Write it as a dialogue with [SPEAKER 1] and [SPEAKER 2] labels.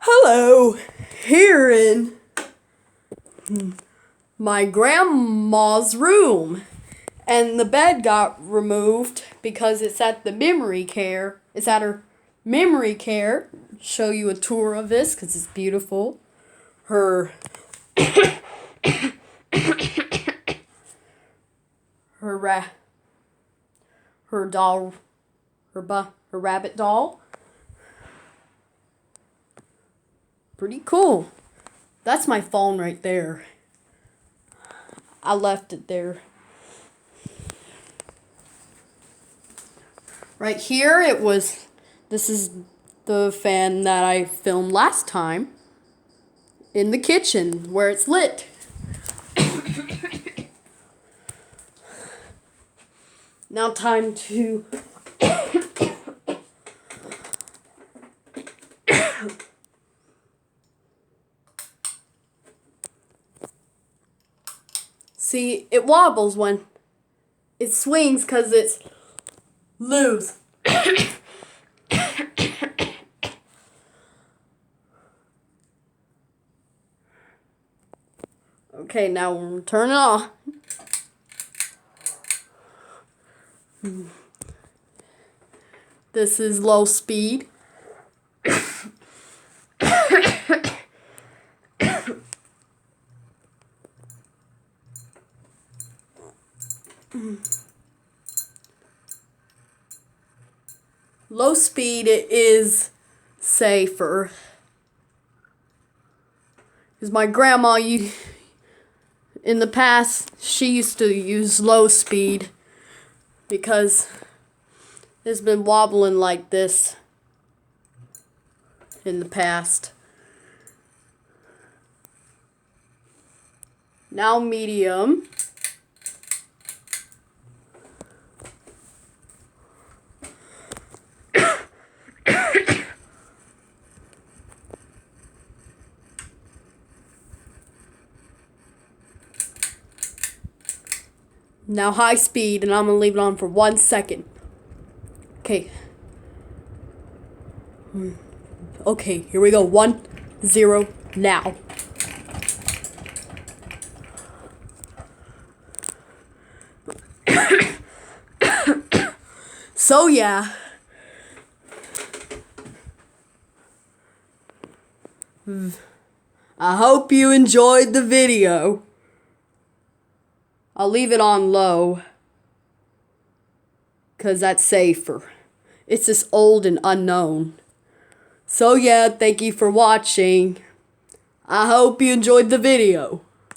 [SPEAKER 1] Hello, here in my grandma's room, and the bed got removed because it's at the memory care. It's at her memory care. Show you a tour of this because it's beautiful. Her her her doll, her rabbit doll. Pretty cool. That's my phone right there. I left it there. Right here, this is the fan that I filmed last time in the kitchen where it's lit. Now time to see, it wobbles when it swings because it's loose. Okay, now we'll turn it off. This is low speed. Low speed is safer. Because my grandma, in the past, she used to use low speed because it's been wobbling like this in the past. Now medium. Now high speed, and I'm going to leave it on for 1 second. Okay. Okay, here we go. 1, 0, now. So yeah. I hope you enjoyed the video. I'll leave it on low, because that's safer. It's just old and unknown. So yeah, thank you for watching. I hope you enjoyed the video.